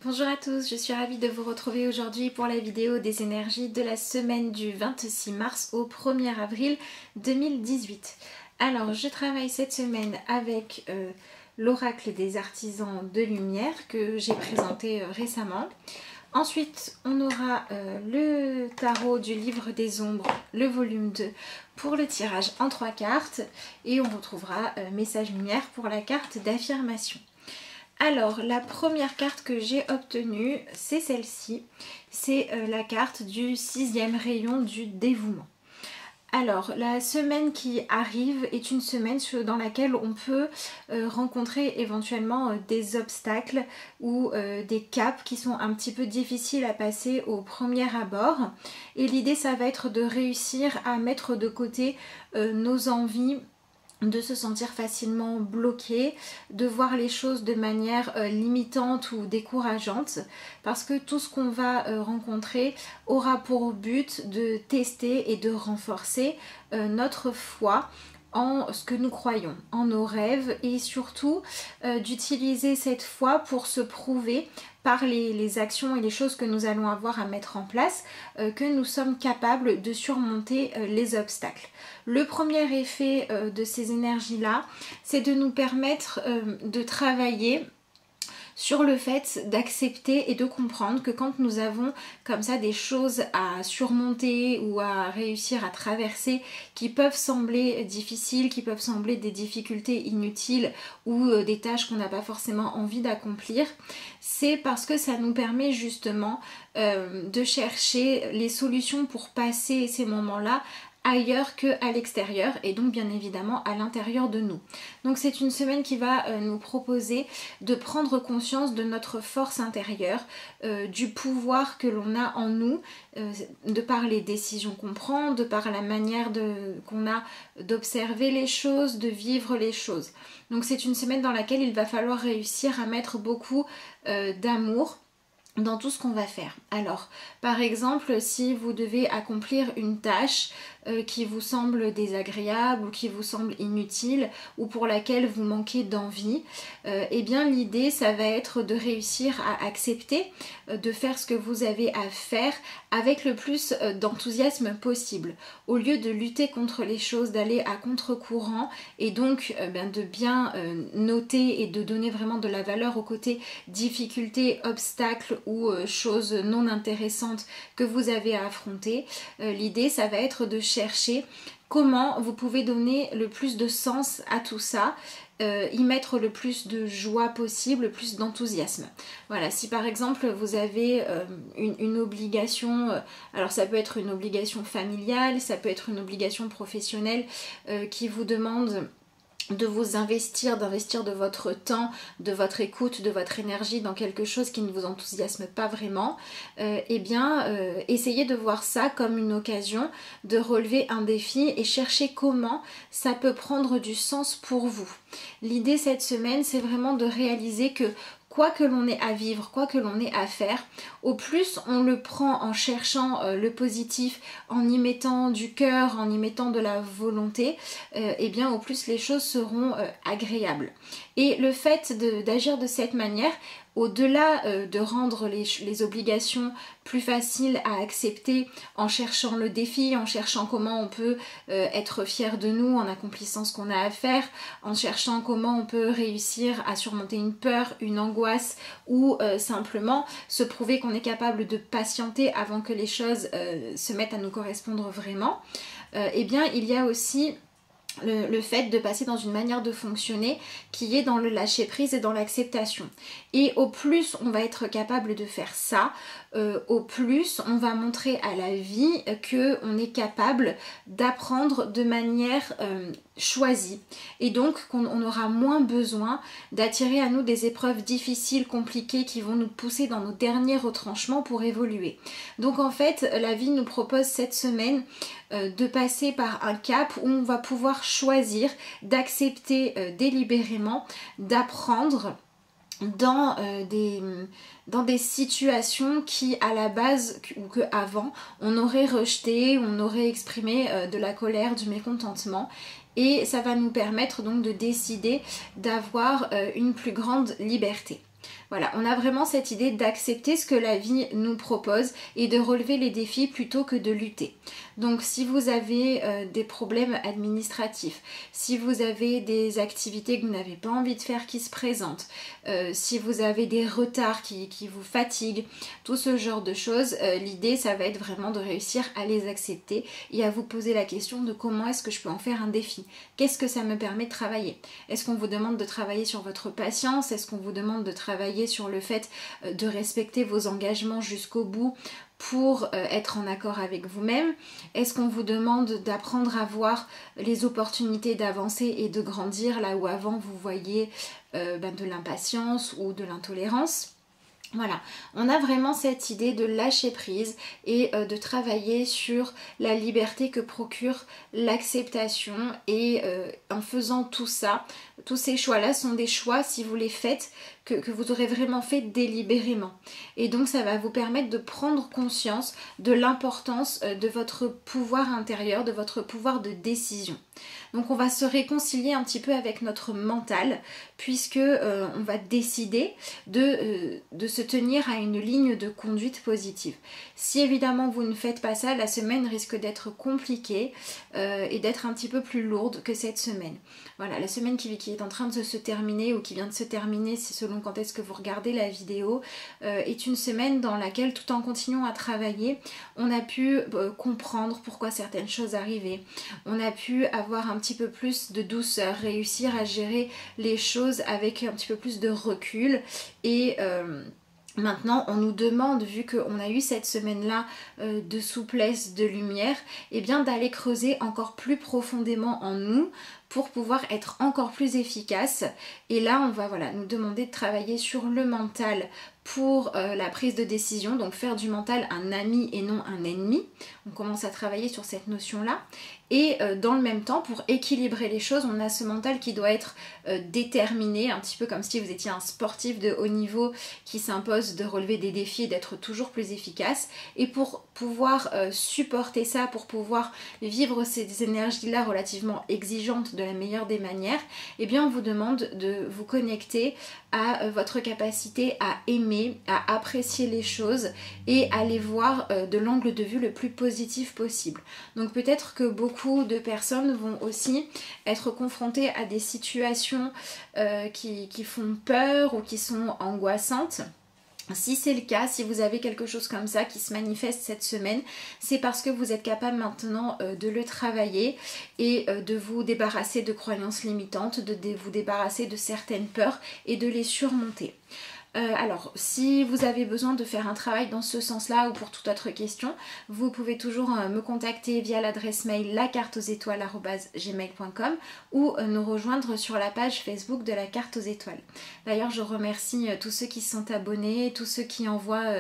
Bonjour à tous, je suis ravie de vous retrouver aujourd'hui pour la vidéo des énergies de la semaine du 26 mars au 1er avril 2018. Alors, je travaille cette semaine avec l'oracle des artisans de lumière que j'ai présenté récemment. Ensuite, on aura le tarot du livre des ombres, le volume 2, pour le tirage en 3 cartes. Et on retrouvera message lumière pour la carte d'affirmation. Alors, la première carte que j'ai obtenue, c'est celle-ci. C'est la carte du 6e rayon du dévouement. Alors, la semaine qui arrive est une semaine dans laquelle on peut rencontrer éventuellement des obstacles ou des caps qui sont un petit peu difficiles à passer au premier abord. Et l'idée, ça va être de réussir à mettre de côté nos envies, de se sentir facilement bloqué, de voir les choses de manière limitante ou décourageante, parce que tout ce qu'on va rencontrer aura pour but de tester et de renforcer notre foi en ce que nous croyons, en nos rêves, et surtout d'utiliser cette foi pour se prouver par les actions et les choses que nous allons avoir à mettre en place, que nous sommes capables de surmonter les obstacles. Le premier effet de ces énergies-là, c'est de nous permettre de travailler sur le fait d'accepter et de comprendre que quand nous avons comme ça des choses à surmonter ou à réussir à traverser qui peuvent sembler difficiles, qui peuvent sembler des difficultés inutiles ou des tâches qu'on n'a pas forcément envie d'accomplir, c'est parce que ça nous permet justement de chercher les solutions pour passer ces moments-là ailleurs qu'à l'extérieur et donc bien évidemment à l'intérieur de nous. Donc c'est une semaine qui va nous proposer de prendre conscience de notre force intérieure, du pouvoir que l'on a en nous, de par les décisions qu'on prend, de par la manière qu'on a d'observer les choses, de vivre les choses. Donc c'est une semaine dans laquelle il va falloir réussir à mettre beaucoup d'amour dans tout ce qu'on va faire. Alors, par exemple, si vous devez accomplir une tâche qui vous semble désagréable ou qui vous semble inutile ou pour laquelle vous manquez d'envie, eh bien l'idée ça va être de réussir à accepter de faire ce que vous avez à faire avec le plus d'enthousiasme possible. Au lieu de lutter contre les choses, d'aller à contre-courant et donc de bien noter et de donner vraiment de la valeur au côté difficultés, obstacles ou choses non intéressantes que vous avez à affronter, l'idée ça va être de chercher comment vous pouvez donner le plus de sens à tout ça, y mettre le plus de joie possible, le plus d'enthousiasme. Voilà, si par exemple vous avez une obligation, alors ça peut être une obligation familiale, ça peut être une obligation professionnelle qui vous demande de vous d'investir de votre temps, de votre écoute, de votre énergie dans quelque chose qui ne vous enthousiasme pas vraiment, essayez de voir ça comme une occasion de relever un défi et chercher comment ça peut prendre du sens pour vous. L'idée cette semaine, c'est vraiment de réaliser que quoi que l'on ait à vivre, quoi que l'on ait à faire, au plus on le prend en cherchant le positif, en y mettant du cœur, en y mettant de la volonté, et bien au plus les choses seront agréables. Et le fait d'agir de cette manière, au-delà de rendre les obligations plus faciles à accepter en cherchant le défi, en cherchant comment on peut être fier de nous en accomplissant ce qu'on a à faire, en cherchant comment on peut réussir à surmonter une peur, une angoisse ou simplement se prouver qu'on est capable de patienter avant que les choses se mettent à nous correspondre vraiment, eh bien il y a aussi le fait de passer dans une manière de fonctionner qui est dans le lâcher prise et dans l'acceptation. Et au plus on va être capable de faire ça, au plus on va montrer à la vie qu'on est capable d'apprendre de manière choisie. Et donc qu'on aura moins besoin d'attirer à nous des épreuves difficiles, compliquées qui vont nous pousser dans nos derniers retranchements pour évoluer. Donc en fait, la vie nous propose cette semaine de passer par un cap où on va pouvoir choisir d'accepter délibérément, d'apprendre dans des situations qui à la base ou qu'avant on aurait rejeté, on aurait exprimé de la colère, du mécontentement, et ça va nous permettre donc de décider d'avoir une plus grande liberté. Voilà, on a vraiment cette idée d'accepter ce que la vie nous propose et de relever les défis plutôt que de lutter. Donc si vous avez des problèmes administratifs, si vous avez des activités que vous n'avez pas envie de faire qui se présentent, si vous avez des retards qui vous fatiguent, tout ce genre de choses, l'idée ça va être vraiment de réussir à les accepter et à vous poser la question de comment est-ce que je peux en faire un défi. Qu'est-ce que ça me permet de travailler? Est-ce qu'on vous demande de travailler sur votre patience? Est-ce qu'on vous demande de travailler sur le fait de respecter vos engagements jusqu'au bout pour être en accord avec vous-même? Est-ce qu'on vous demande d'apprendre à voir les opportunités d'avancer et de grandir là où avant vous voyez de l'impatience ou de l'intolérance? Voilà, on a vraiment cette idée de lâcher prise et de travailler sur la liberté que procure l'acceptation et en faisant tout ça, tous ces choix-là sont des choix, si vous les faites, que vous aurez vraiment fait délibérément. Et donc ça va vous permettre de prendre conscience de l'importance de votre pouvoir intérieur, de votre pouvoir de décision. Donc on va se réconcilier un petit peu avec notre mental puisque on va décider de se tenir à une ligne de conduite positive. Si évidemment vous ne faites pas ça, la semaine risque d'être compliquée et d'être un petit peu plus lourde que cette semaine. Voilà, la semaine qui est en train de se terminer ou qui vient de se terminer, c'est selon quand est-ce que vous regardez la vidéo, est une semaine dans laquelle tout en continuant à travailler, on a pu comprendre pourquoi certaines choses arrivaient, on a pu avoir un petit peu plus de douceur, réussir à gérer les choses avec un petit peu plus de recul et maintenant, on nous demande, vu qu'on a eu cette semaine-là de souplesse, de lumière, eh bien d'aller creuser encore plus profondément en nous pour pouvoir être encore plus efficace. Et là, on va nous demander de travailler sur le mental pour la prise de décision, donc faire du mental un ami et non un ennemi. On commence à travailler sur cette notion-là. Et dans le même temps, pour équilibrer les choses, on a ce mental qui doit être déterminé, un petit peu comme si vous étiez un sportif de haut niveau qui s'impose de relever des défis et d'être toujours plus efficace. Et pour pouvoir supporter ça, pour pouvoir vivre ces énergies-là relativement exigeantes de la meilleure des manières, eh bien on vous demande de vous connecter à votre capacité à aimer, à apprécier les choses et à les voir de l'angle de vue le plus positif possible. Donc peut-être que beaucoup de personnes vont aussi être confrontées à des situations qui font peur ou qui sont angoissantes. Si c'est le cas, si vous avez quelque chose comme ça qui se manifeste cette semaine, c'est parce que vous êtes capable maintenant de le travailler et de vous débarrasser de croyances limitantes, de vous débarrasser de certaines peurs et de les surmonter. Alors, si vous avez besoin de faire un travail dans ce sens-là ou pour toute autre question, vous pouvez toujours me contacter via l'adresse mail lacarteauxétoiles@gmail.com ou nous rejoindre sur la page Facebook de la carte aux étoiles. D'ailleurs, je remercie tous ceux qui se sont abonnés, tous ceux qui envoient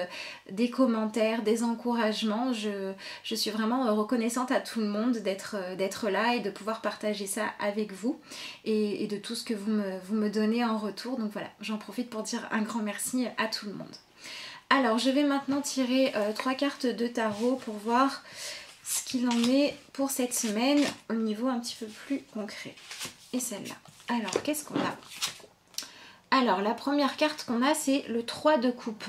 des commentaires, des encouragements. Je suis vraiment reconnaissante à tout le monde d'être là et de pouvoir partager ça avec vous et de tout ce que vous me donnez en retour. Donc voilà, j'en profite pour dire un grand merci à tout le monde. Alors je vais maintenant tirer 3 cartes de tarot pour voir ce qu'il en est pour cette semaine au niveau un petit peu plus concret. Et celle-là. Alors qu'est-ce qu'on a? Alors la première carte qu'on a, c'est le 3 de coupe.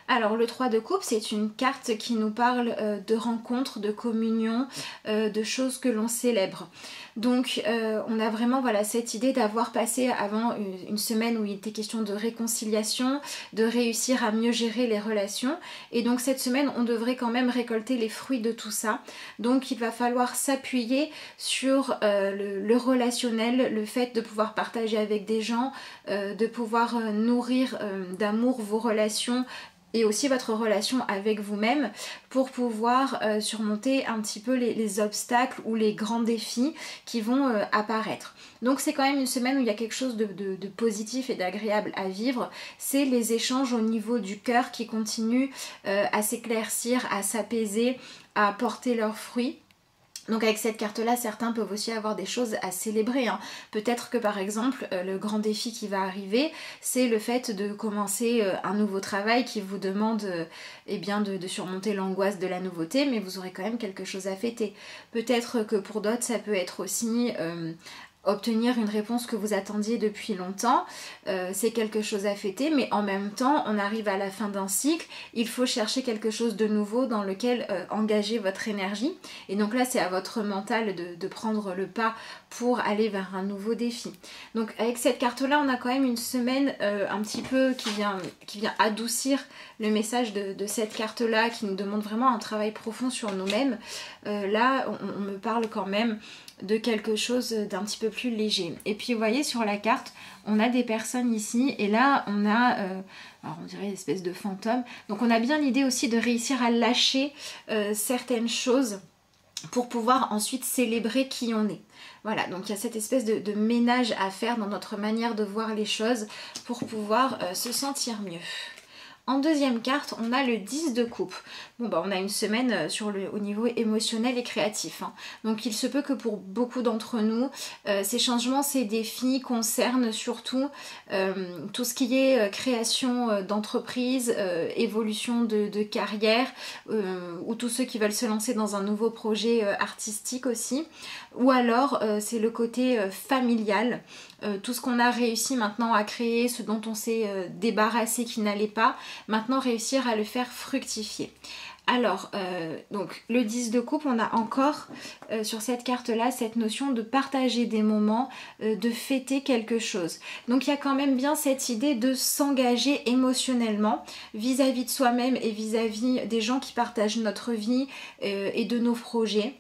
Alors le 3 de coupe, c'est une carte qui nous parle de rencontres, de communion, de choses que l'on célèbre. Donc on a vraiment cette idée d'avoir passé avant une semaine où il était question de réconciliation, de réussir à mieux gérer les relations. Et donc cette semaine, on devrait quand même récolter les fruits de tout ça. Donc il va falloir s'appuyer sur le relationnel, le fait de pouvoir partager avec des gens, de pouvoir nourrir d'amour vos relations, et aussi votre relation avec vous-même pour pouvoir surmonter un petit peu les obstacles ou les grands défis qui vont apparaître. Donc c'est quand même une semaine où il y a quelque chose de positif et d'agréable à vivre. C'est les échanges au niveau du cœur qui continuent à s'éclaircir, à s'apaiser, à porter leurs fruits. Donc avec cette carte-là, certains peuvent aussi avoir des choses à célébrer. Peut-être que par exemple, le grand défi qui va arriver, c'est le fait de commencer un nouveau travail qui vous demande de surmonter l'angoisse de la nouveauté, mais vous aurez quand même quelque chose à fêter. Peut-être que pour d'autres, ça peut être aussi obtenir une réponse que vous attendiez depuis longtemps, c'est quelque chose à fêter, mais en même temps on arrive à la fin d'un cycle, il faut chercher quelque chose de nouveau dans lequel engager votre énergie, et donc là c'est à votre mental de prendre le pas pour aller vers un nouveau défi. Donc avec cette carte là on a quand même une semaine un petit peu qui vient adoucir le message de cette carte là, qui nous demande vraiment un travail profond sur nous-mêmes. Là on me parle quand même de quelque chose d'un petit peu plus léger. Et puis vous voyez sur la carte, on a des personnes ici, et là on a, alors on dirait une espèce de fantôme, donc on a bien l'idée aussi de réussir à lâcher certaines choses pour pouvoir ensuite célébrer qui on est. Voilà, donc il y a cette espèce de ménage à faire dans notre manière de voir les choses pour pouvoir se sentir mieux. En deuxième carte, on a le 10 de coupe. Bon bah on a une semaine au niveau émotionnel et créatif, hein. Donc il se peut que pour beaucoup d'entre nous, ces changements, ces défis concernent surtout tout ce qui est création d'entreprise, évolution de carrière, ou tous ceux qui veulent se lancer dans un nouveau projet artistique aussi. Ou alors c'est le côté familial, tout ce qu'on a réussi maintenant à créer, ce dont on s'est débarrassé qui n'allait pas, maintenant réussir à le faire fructifier. Alors, donc le 10 de coupe, on a encore sur cette carte-là cette notion de partager des moments, de fêter quelque chose. Donc il y a quand même bien cette idée de s'engager émotionnellement vis-à-vis de soi-même et vis-à-vis des gens qui partagent notre vie et de nos projets,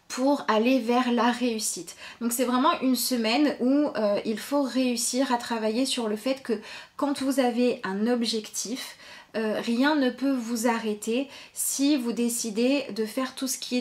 pour aller vers la réussite. Donc c'est vraiment une semaine où il faut réussir à travailler sur le fait que quand vous avez un objectif, rien ne peut vous arrêter si vous décidez de faire tout ce qui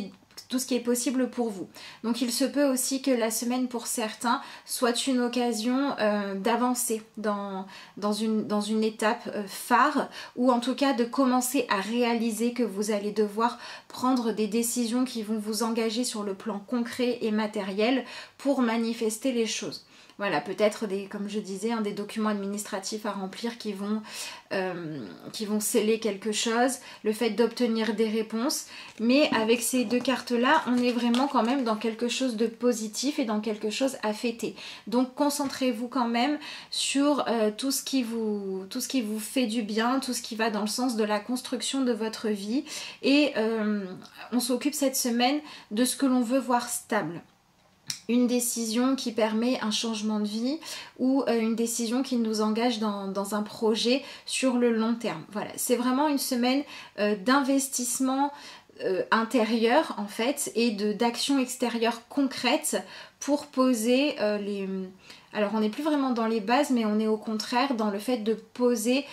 est possible pour vous. Donc il se peut aussi que la semaine pour certains soit une occasion d'avancer dans une étape phare, ou en tout cas de commencer à réaliser que vous allez devoir prendre des décisions qui vont vous engager sur le plan concret et matériel pour manifester les choses. Voilà, peut-être comme je disais, des documents administratifs à remplir qui vont sceller quelque chose, le fait d'obtenir des réponses. Mais avec ces deux cartes-là, on est vraiment quand même dans quelque chose de positif et dans quelque chose à fêter. Donc concentrez-vous quand même sur tout ce qui vous fait du bien, tout ce qui va dans le sens de la construction de votre vie. Et on s'occupe cette semaine de ce que l'on veut voir stable. Une décision qui permet un changement de vie, ou une décision qui nous engage dans un projet sur le long terme. Voilà, c'est vraiment une semaine d'investissement intérieur en fait, et d'action extérieure concrète pour poser alors on n'est plus vraiment dans les bases, mais on est au contraire dans le fait de poser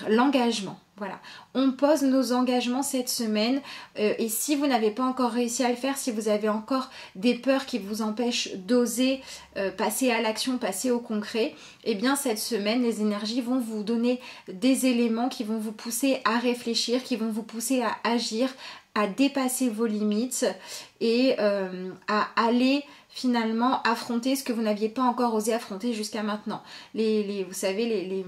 l'engagement. Voilà, on pose nos engagements cette semaine, et si vous n'avez pas encore réussi à le faire, si vous avez encore des peurs qui vous empêchent d'oser passer à l'action, passer au concret, eh bien cette semaine les énergies vont vous donner des éléments qui vont vous pousser à réfléchir, qui vont vous pousser à agir, à dépasser vos limites et à aller finalement affronter ce que vous n'aviez pas encore osé affronter jusqu'à maintenant. Vous savez,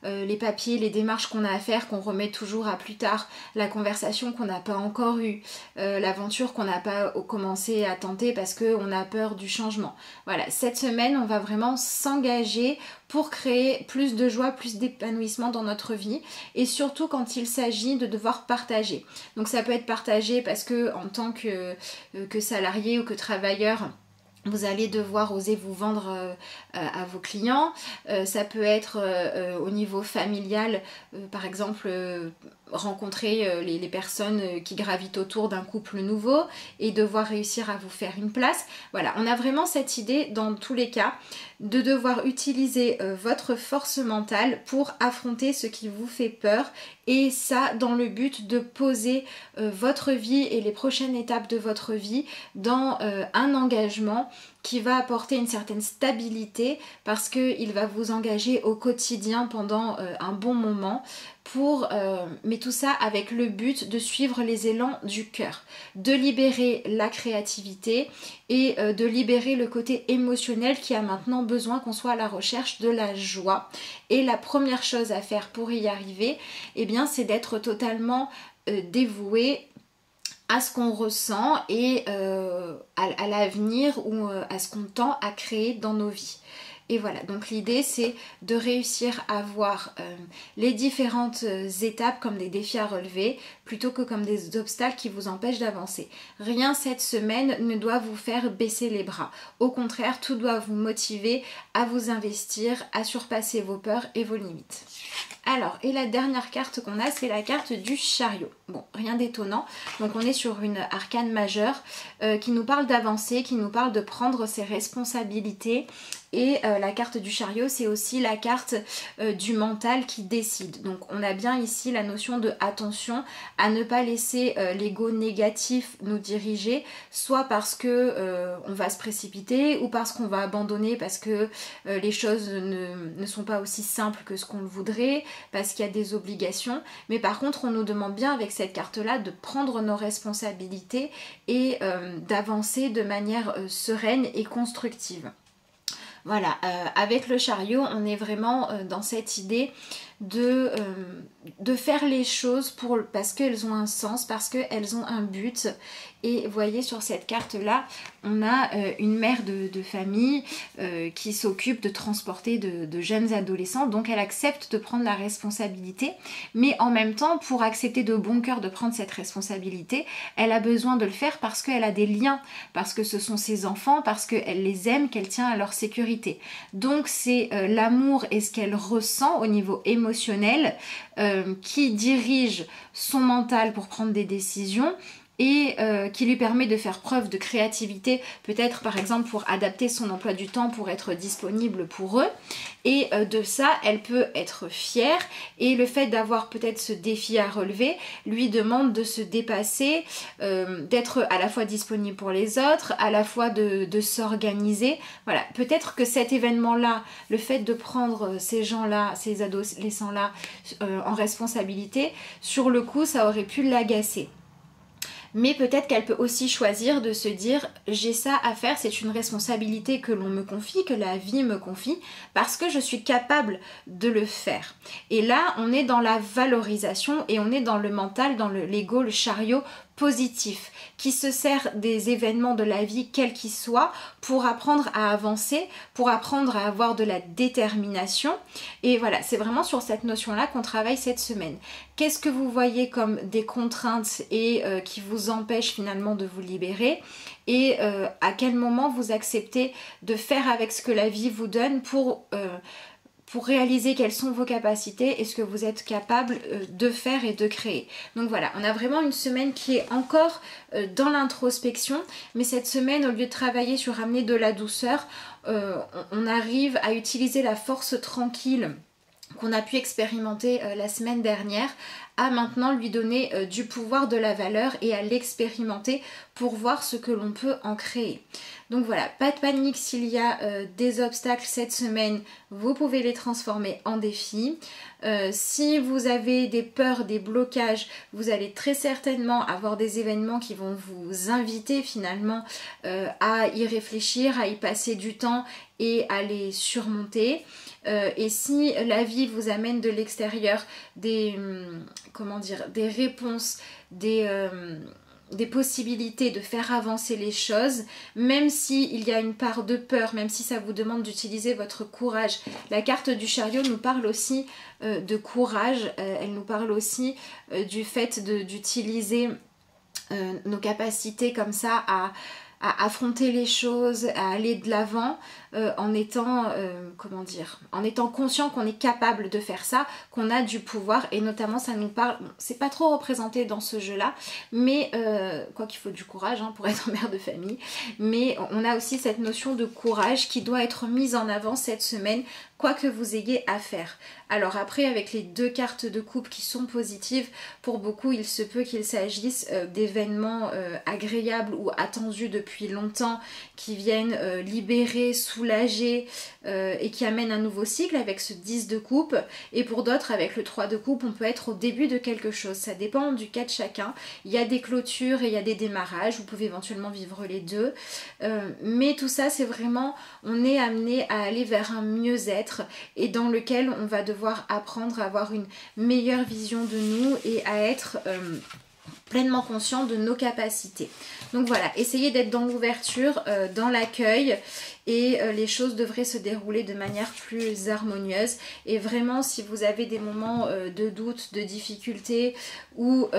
les papiers, les démarches qu'on a à faire, qu'on remet toujours à plus tard, la conversation qu'on n'a pas encore eue, l'aventure qu'on n'a pas commencé à tenter parce qu'on a peur du changement. Voilà, cette semaine, on va vraiment s'engager pour créer plus de joie, plus d'épanouissement dans notre vie, et surtout quand il s'agit de devoir partager. Donc ça peut être partagé parce que en tant que salarié ou que travailleur, vous allez devoir oser vous vendre à vos clients. Ça peut être au niveau familial, par exemple rencontrer les personnes qui gravitent autour d'un couple nouveau et devoir réussir à vous faire une place. Voilà, on a vraiment cette idée dans tous les cas de devoir utiliser votre force mentale pour affronter ce qui vous fait peur, et ça dans le but de poser votre vie et les prochaines étapes de votre vie dans un engagement qui va apporter une certaine stabilité, parce qu'il va vous engager au quotidien pendant un bon moment, mais tout ça avec le but de suivre les élans du cœur, de libérer la créativité et de libérer le côté émotionnel qui a maintenant besoin qu'on soit à la recherche de la joie. Et la première chose à faire pour y arriver, eh bien, c'est d'être totalement dévoué à ce qu'on ressent et à l'avenir ou à ce qu'on tend à créer dans nos vies. Et voilà, donc l'idée c'est de réussir à voir les différentes étapes comme des défis à relever plutôt que comme des obstacles qui vous empêchent d'avancer. Rien cette semaine ne doit vous faire baisser les bras. Au contraire, tout doit vous motiver à vous investir, à surpasser vos peurs et vos limites. Alors, et la dernière carte qu'on a, c'est la carte du chariot. Bon, rien d'étonnant. Donc on est sur une arcane majeure qui nous parle d'avancer, qui nous parle de prendre ses responsabilités. Et la carte du chariot, c'est aussi la carte du mental qui décide. Donc on a bien ici la notion de attention à ne pas laisser l'ego négatif nous diriger, soit parce que on va se précipiter ou parce qu'on va abandonner parce que les choses ne sont pas aussi simples que ce qu'on le voudrait, parce qu'il y a des obligations. Mais par contre, on nous demande bien avec cette carte-là de prendre nos responsabilités et d'avancer de manière sereine et constructive. Voilà, avec le chariot, on est vraiment dans cette idée de faire les choses parce qu'elles ont un sens, parce qu'elles ont un but. Et vous voyez sur cette carte là, on a une mère de famille qui s'occupe de transporter de jeunes adolescents, donc elle accepte de prendre la responsabilité, mais en même temps, pour accepter de bon cœur de prendre cette responsabilité, elle a besoin de le faire parce qu'elle a des liens, parce que ce sont ses enfants, parce qu'elle les aime, qu'elle tient à leur sécurité. Donc c'est l'amour et ce qu'elle ressent au niveau émotionnel qui dirige son mental pour prendre des décisions et qui lui permet de faire preuve de créativité, peut-être par exemple pour adapter son emploi du temps pour être disponible pour eux. Et de ça, elle peut être fière et le fait d'avoir peut-être ce défi à relever lui demande de se dépasser, d'être à la fois disponible pour les autres, à la fois de s'organiser. Voilà, peut-être que cet événement-là, le fait de prendre ces gens-là, ces adolescents-là en responsabilité, sur le coup, ça aurait pu l'agacer. Mais peut-être qu'elle peut aussi choisir de se dire j'ai ça à faire, c'est une responsabilité que l'on me confie, que la vie me confie, parce que je suis capable de le faire. Et là, on est dans la valorisation et on est dans le mental, dans l'ego, le chariot positif, qui se sert des événements de la vie, quels qu'ils soient, pour apprendre à avancer, pour apprendre à avoir de la détermination. Et voilà, c'est vraiment sur cette notion-là qu'on travaille cette semaine. Qu'est-ce que vous voyez comme des contraintes et qui vous empêchent finalement de vous libérer? Et à quel moment vous acceptez de faire avec ce que la vie vous donne pour réaliser quelles sont vos capacités et ce que vous êtes capable de faire et de créer. Donc voilà, on a vraiment une semaine qui est encore dans l'introspection, mais cette semaine, au lieu de travailler sur amener de la douceur, on arrive à utiliser la force tranquille qu'on a pu expérimenter la semaine dernière, à maintenant lui donner du pouvoir, de la valeur et à l'expérimenter pour voir ce que l'on peut en créer. Donc voilà, pas de panique s'il y a des obstacles cette semaine, vous pouvez les transformer en défis. Si vous avez des peurs, des blocages, vous allez très certainement avoir des événements qui vont vous inviter finalement à y réfléchir, à y passer du temps et à les surmonter. Et si la vie vous amène de l'extérieur des réponses, des possibilités de faire avancer les choses, même s'il y a une part de peur, même si ça vous demande d'utiliser votre courage. La carte du chariot nous parle aussi de courage, elle nous parle aussi du fait d'utiliser nos capacités comme ça à affronter les choses, à aller de l'avant en étant conscient qu'on est capable de faire ça, qu'on a du pouvoir. Et notamment ça nous parle, c'est pas trop représenté dans ce jeu là, mais quoi qu'il faut du courage pour être mère de famille, mais on a aussi cette notion de courage qui doit être mise en avant cette semaine, quoi que vous ayez à faire. Alors après, avec les deux cartes de coupe qui sont positives, pour beaucoup il se peut qu'il s'agisse d'événements agréables ou attendus depuis longtemps, qui viennent libérer, soulager et qui amènent un nouveau cycle avec ce 10 de coupe. Et pour d'autres, avec le 3 de coupe, on peut être au début de quelque chose. Ça dépend du cas de chacun. Il y a des clôtures et il y a des démarrages. Vous pouvez éventuellement vivre les deux. Mais tout ça, c'est vraiment, on est amené à aller vers un mieux-être et dans lequel on va devoir apprendre à avoir une meilleure vision de nous et à être pleinement conscient de nos capacités. Donc voilà, essayez d'être dans l'ouverture, dans l'accueil, et les choses devraient se dérouler de manière plus harmonieuse. Et vraiment, si vous avez des moments de doute, de difficulté ou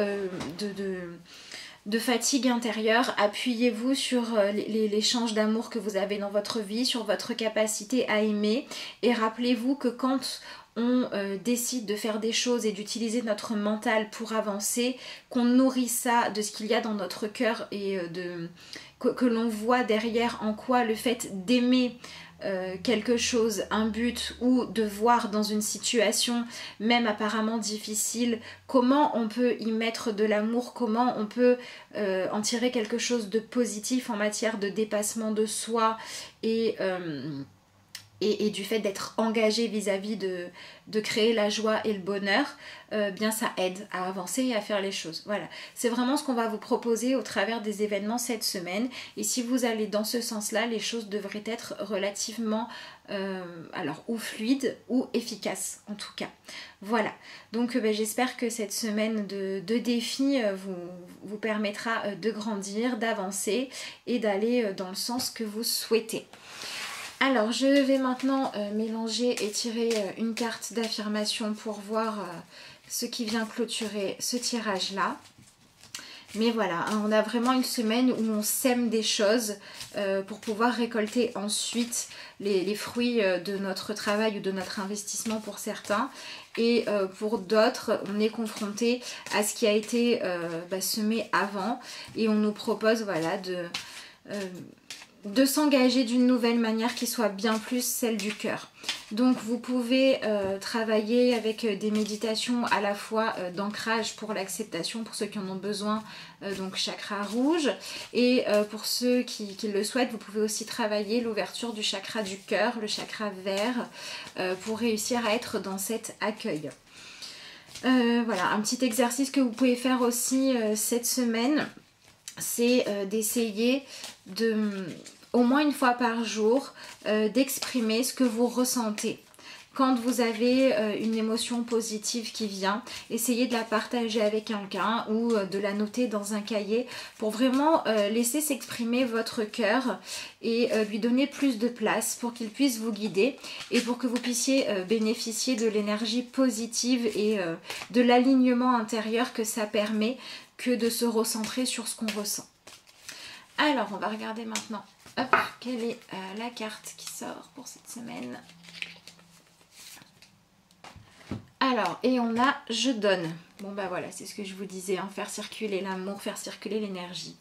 de fatigue intérieure, appuyez-vous sur l'échange d'amour que vous avez dans votre vie, sur votre capacité à aimer, et rappelez-vous que quand on décide de faire des choses et d'utiliser notre mental pour avancer, qu'on nourrit ça de ce qu'il y a dans notre cœur et que l'on voit derrière en quoi le fait d'aimer quelque chose, un but, ou de voir dans une situation même apparemment difficile, comment on peut y mettre de l'amour, comment on peut en tirer quelque chose de positif en matière de dépassement de soi et du fait d'être engagé vis-à-vis de créer la joie et le bonheur, bien ça aide à avancer et à faire les choses. Voilà, c'est vraiment ce qu'on va vous proposer au travers des événements cette semaine. Et si vous allez dans ce sens-là, les choses devraient être relativement alors ou fluides ou efficaces en tout cas. Voilà, donc j'espère que cette semaine de défis vous permettra de grandir, d'avancer et d'aller dans le sens que vous souhaitez. Alors, je vais maintenant mélanger et tirer une carte d'affirmation pour voir ce qui vient clôturer ce tirage-là. Mais voilà, hein, on a vraiment une semaine où on sème des choses pour pouvoir récolter ensuite les fruits de notre travail ou de notre investissement pour certains. Et pour d'autres, on est confronté à ce qui a été semé avant. Et on nous propose voilà, de s'engager d'une nouvelle manière qui soit bien plus celle du cœur. Donc vous pouvez travailler avec des méditations à la fois d'ancrage pour l'acceptation, pour ceux qui en ont besoin, donc chakra rouge, et pour ceux qui le souhaitent, vous pouvez aussi travailler l'ouverture du chakra du cœur, le chakra vert, pour réussir à être dans cet accueil. Voilà, un petit exercice que vous pouvez faire aussi cette semaine, c'est d'essayer au moins une fois par jour d'exprimer ce que vous ressentez. Quand vous avez une émotion positive qui vient, essayez de la partager avec quelqu'un ou de la noter dans un cahier pour vraiment laisser s'exprimer votre cœur et lui donner plus de place pour qu'il puisse vous guider et pour que vous puissiez bénéficier de l'énergie positive et de l'alignement intérieur que ça permet que de se recentrer sur ce qu'on ressent. Alors, on va regarder maintenant quelle est la carte qui sort pour cette semaine. Alors, et on a « Je donne ». Bon bah voilà, c'est ce que je vous disais, hein, faire circuler l'amour, faire circuler l'énergie.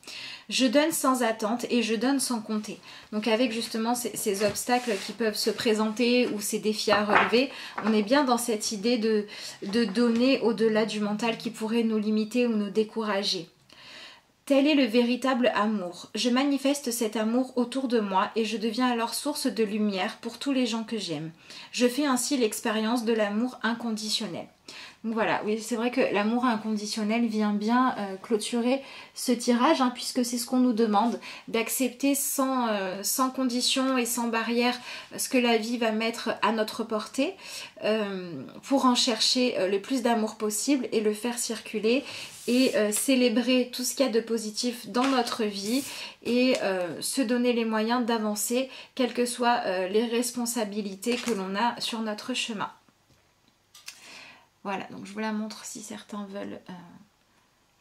Je donne sans attente et je donne sans compter. Donc avec justement ces obstacles qui peuvent se présenter ou ces défis à relever, on est bien dans cette idée de donner au-delà du mental qui pourrait nous limiter ou nous décourager. Tel est le véritable amour. Je manifeste cet amour autour de moi et je deviens alors source de lumière pour tous les gens que j'aime. Je fais ainsi l'expérience de l'amour inconditionnel. Donc voilà, oui, c'est vrai que l'amour inconditionnel vient bien clôturer ce tirage, hein, puisque c'est ce qu'on nous demande, d'accepter sans condition et sans barrière ce que la vie va mettre à notre portée pour en chercher le plus d'amour possible et le faire circuler et célébrer tout ce qu'il y a de positif dans notre vie et se donner les moyens d'avancer, quelles que soient les responsabilités que l'on a sur notre chemin. Voilà, donc je vous la montre si certains veulent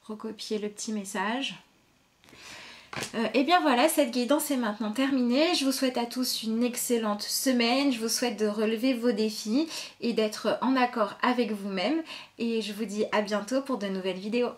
recopier le petit message. Et bien voilà, cette guidance est maintenant terminée. Je vous souhaite à tous une excellente semaine. Je vous souhaite de relever vos défis et d'être en accord avec vous-même. Et je vous dis à bientôt pour de nouvelles vidéos.